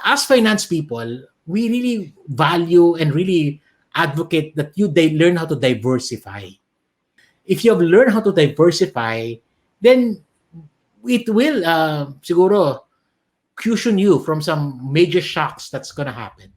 As finance people, we really value and really advocate that they learn how to diversify. If you have learned how to diversify, then it will siguro cushion you from some major shocks that's gonna happen.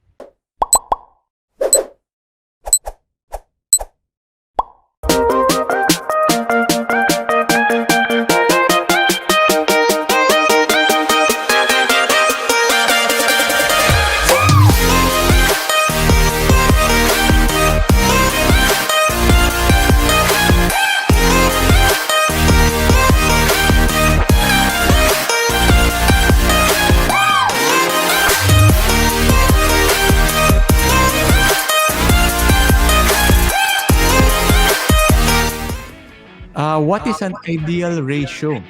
What is an ideal ratio?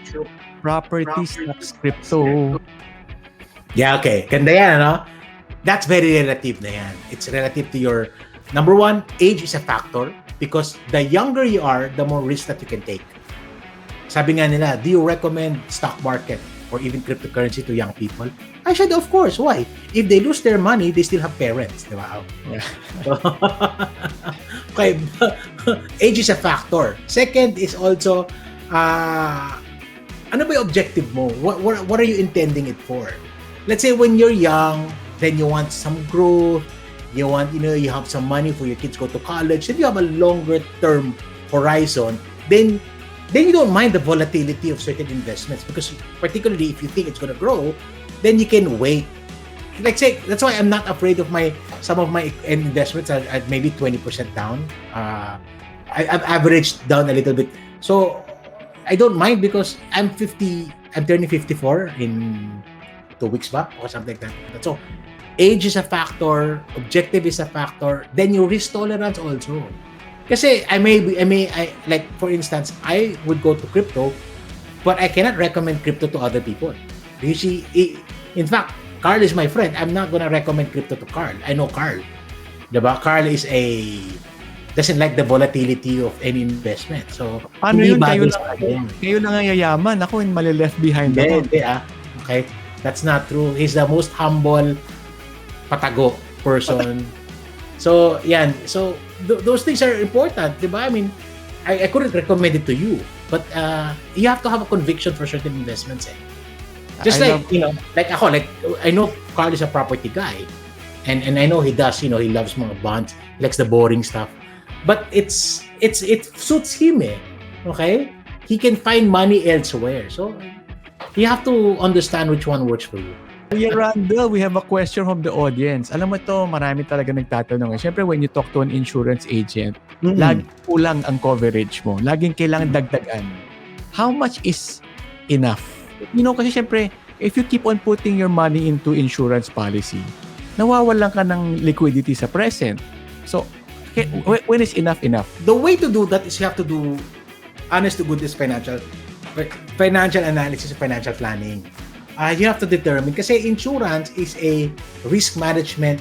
Property, stocks, crypto. Yeah, okay. Ganda yan, ano? That's very relative na yan. It's relative to your, number one, age is a factor because the younger you are, the more risk that you can take. Sabi nga nila, do you recommend stock market or even cryptocurrency to young people? I said, of course. Why? If they lose their money, they still have parents. Di ba? Yeah. Okay. Age is a factor. Second is also, ano ba yung objective mo? What are you intending it for? Let's say when you're young, then you want some growth, you want, you have some money for your kids go to college, then you have a longer term horizon, then you don't mind the volatility of certain investments because particularly if you think it's going to grow, then you can wait. Like say, that's why I'm not afraid of some of my investments are at maybe 20% down. I've averaged down a little bit. So I don't mind because I'm turning 54 in 2 weeks back or something like that. So age is a factor, objective is a factor, then your risk tolerance also. Kasi I may like for instance, I would go to crypto, but I cannot recommend crypto to other people. You see, in fact, Carl is my friend. I'm not gonna recommend crypto to Carl. I know Carl. Diba? Carl doesn't like the volatility of any investment. So, Paano yun? Kayo lang ang yayaman. Ako yung mali-left behind ako. Okay? That's not true. He's the most humble patago person. So, yan. So, those things are important. Diba? I mean, I couldn't recommend it to you. But you have to have a conviction for certain investments. Just like ako, I know Carl is a property guy. And I know he does, he loves mga bonds, he likes the boring stuff. But it suits him, okay? He can find money elsewhere. So, you have to understand which one works for you. Kuya Randell, we have a question from the audience. Alam mo ito, marami talaga nagtatanong. Siyempre, when you talk to an insurance agent, lagi kulang ang coverage mo. Laging kailangan dagdagan. How much is enough? Kasi siyempre, if you keep on putting your money into insurance policy, nawawalan ka ng liquidity sa present. So, when is enough? The way to do that is you have to do honest to goodness financial analysis, financial planning. You have to determine kasi insurance is a risk management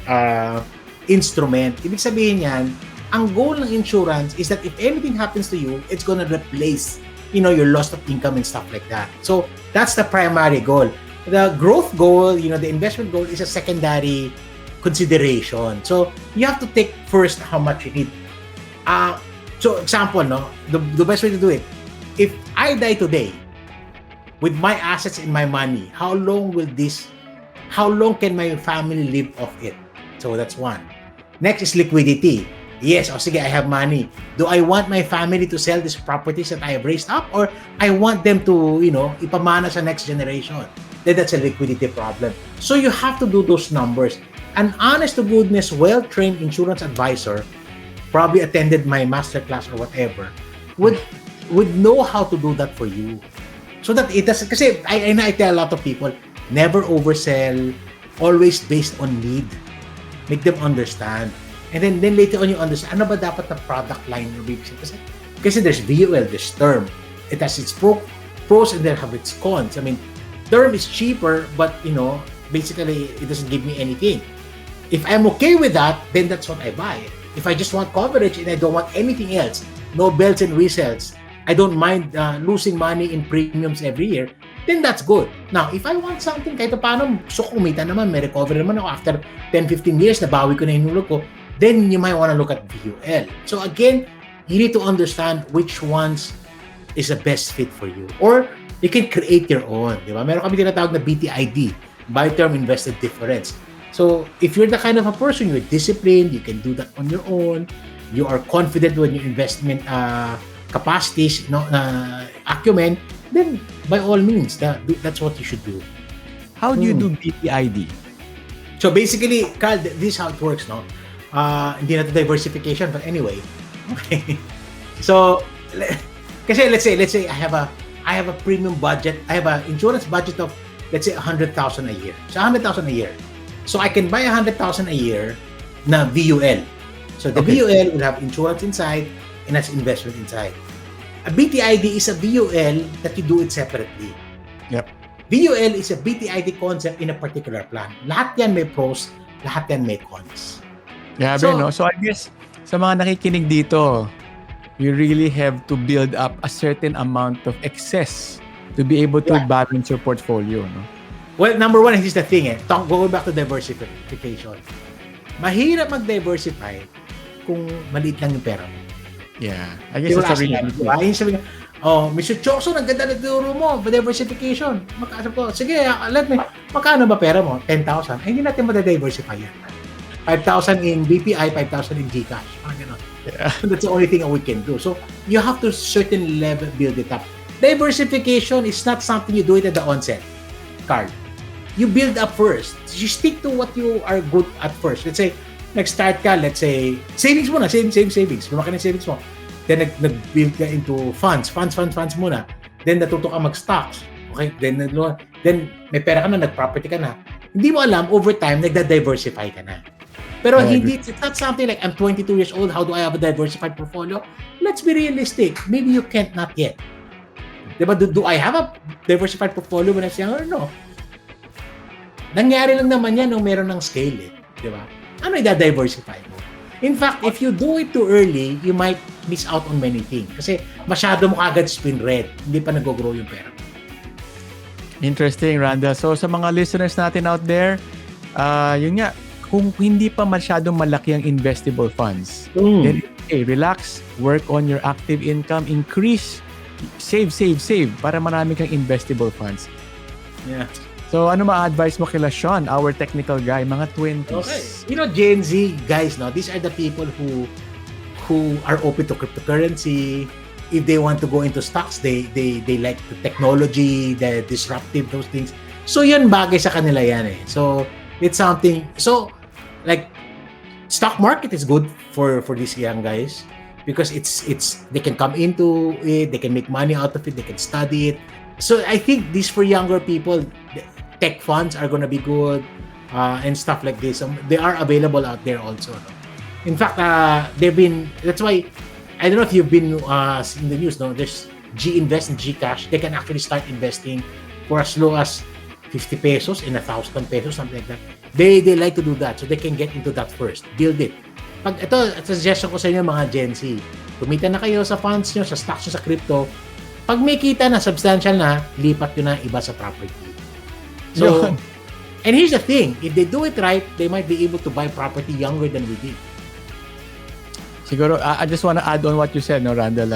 instrument. Ibig sabihin yan, ang goal ng insurance is that if anything happens to you, it's gonna replace your loss of income and stuff like that. So that's the primary goal. The growth goal, the investment goal is a secondary consideration. So you have to take first how much you need. So example, the best way to do it, if I die today with my assets and my money, how long can my family live off it? So that's one. Next is liquidity. Yes, sige, I have money. Do I want my family to sell these properties that I have raised up, or I want them to, ipamana sa next generation? Then that's a liquidity problem. So you have to do those numbers. An honest to goodness, well-trained insurance advisor, probably attended my masterclass or whatever, would know how to do that for you. So that it doesn't, kasi I tell a lot of people, never oversell, always based on need. Make them understand. And then later on you understand, ano ba dapat na product line yung bibigyan? Kasi there's VUL, there's term. It has its pros and there have its cons. I mean, term is cheaper, but basically it doesn't give me anything. If I'm okay with that, then that's what I buy. If I just want coverage and I don't want anything else, no bells and whistles, I don't mind losing money in premiums every year, then that's good. Now, if I want something kahit paano, gusto ko kumita naman, may recovery naman ako after 10-15 years, nabawi ko na yung hulog ko, then you might want to look at VUL. So again, you need to understand which ones is the best fit for you. Or you can create your own. Di ba? Meron kami tinatawag na BTID, Buy Term Invested Difference. So if you're the kind of a person, you're disciplined, you can do that on your own, you are confident with your investment capacities, acumen, then by all means, that's what you should do. How do you do BTID? So basically, Carl, this is how it works, no? Hindi na to diversification, but anyway. Okay. So, kasi let's say I have a premium budget. I have an insurance budget of, let's say, 100,000 a year. So 100,000 a year. So I can buy 100,000 a year na VUL. So the VUL will have insurance inside and has investment inside. A BTID is a VUL that you do it separately. Yep. VUL is a BTID concept in a particular plan. Lahat yan may pros, lahat yan may cons. Grabe, no? So I guess sa mga nakikinig dito, you really have to build up a certain amount of excess to be able to balance your portfolio, no? Well, number one, here's the thing, going back to diversification. Mahirap mag-diversify kung maliit lang yung pera mo. Yeah. I guess it's a reality. Ayun sabi nga, Mr. Tiongson, ang ganda na turo mo, diversification. Magkano po? Sige, magkano ba pera mo? 10,000. Hindi natin ma-diversify yan. 5,000 in BPI, 5,000 in GCash. Parang gano'n. Yeah. That's the only thing we can do. So, you have to certain level build it up. Diversification is not something you do it at the onset, Carl. You build up first. You stick to what you are good at first. Let's say, nag-start ka, let's say, savings muna, savings. Lumaki na savings mo. Then, nag-build ka into funds muna. Then, natuto ka mag-stocks. Okay? Then, may pera ka na, nag-property ka na. Hindi mo alam, over time, nagda-diversify ka na. Pero it's not something like, I'm 22 years old, how do I have a diversified portfolio? Let's be realistic. Maybe you can't, not yet. Diba? Do I have a diversified portfolio when I was younger? No. Nangyari lang naman yan nung meron ng scale, Diba? Ano i-diversify mo? In fact, if you do it too early, you might miss out on many things. Kasi masyado mo kagad spin red. Hindi pa nag-grow yung pera. Interesting, Randell. So, sa mga listeners natin out there, yun nga, kung hindi pa masyadong malaki ang investable funds, then relax, work on your active income, increase, save para marami kang investable funds. Yeah. So, ano ma-advise mo kila Sean, our technical guy, mga 20s? Okay. You know, Gen Z guys, no, these are the people who are open to cryptocurrency. If they want to go into stocks, they like the technology, the disruptive, those things. So, yun bagay sa kanila yan So, it's something, like, stock market is good for these young guys because it's they can come into it, they can make money out of it, they can study it. So I think these for younger people, tech funds are gonna be good and stuff like this. They are available out there also. No? In fact, that's why I don't know if you've been in the news. No, there's G-Invest and G-Cash. They can actually start investing for as low as 50 pesos and 1,000 pesos, something like that. They like to do that, so they can get into that first. Build it. Ito, suggestion ko sa inyo mga Gen Z, kumita na kayo sa funds nyo, sa stocks nyo, sa crypto. Pag may kita na, substantial na, lipat nyo na iba sa property. So, and here's the thing, if they do it right, they might be able to buy property younger than we did. Siguro, I just want to add on what you said, no, Randall.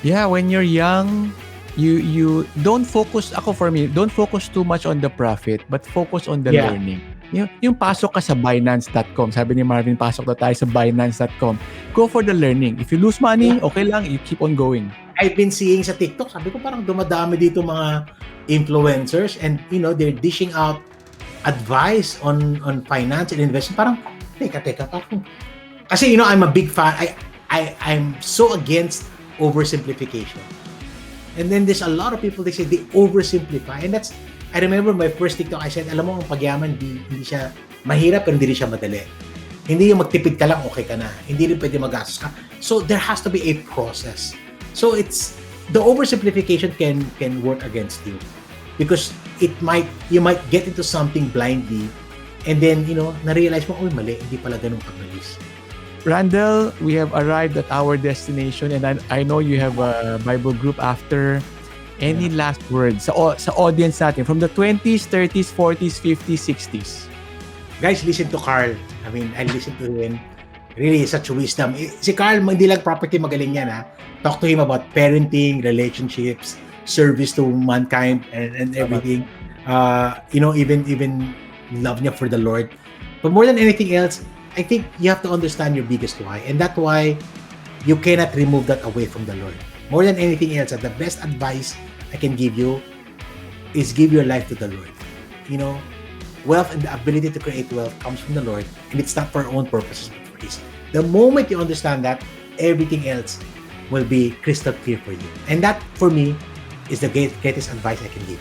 When you're young, you don't focus, don't focus too much on the profit, but focus on the learning. Yung pasok ka sa Binance.com, sabi ni Marvin, pasok na tayo sa Binance.com. Go for the learning. If you lose money, okay lang, you keep on going. I've been seeing sa TikTok, sabi ko parang dumadami dito mga influencers and they're dishing out advice on finance and investment. Parang, teka, parang. Kasi I'm a big fan. I'm so against oversimplification. And then there's a lot of people, they say they oversimplify. And I remember my first TikTok, I said, alam mo, ang pagyaman, hindi siya mahirap, pero hindi rin siya madali. Hindi yung magtipid ka lang, okay ka na. Hindi rin pwede magastos ka. So there has to be a process. So the oversimplification can work against you. Because you might get into something blindly, and then, na-realize mo, mali, hindi pala ganun kabilis. Randell, we have arrived at our destination, and I know you have a Bible group after. Any last words sa audience natin from the 20s, 30s, 40s, 50s, 60s? Guys, listen to Carl. I mean, I listen to him. Really, such wisdom. Si Carl, hindi lang property, magaling yan, ha? Talk to him about parenting, relationships, service to mankind, and everything. Even love niya for the Lord. But more than anything else, I think you have to understand your biggest why. And that's why you cannot remove that away from the Lord. More than anything else, the best advice I can give you is give your life to the Lord. Wealth and the ability to create wealth comes from the Lord, and it's not for our own purposes, but for His. The moment you understand that, everything else will be crystal clear for you. And that, for me, is the greatest advice I can give.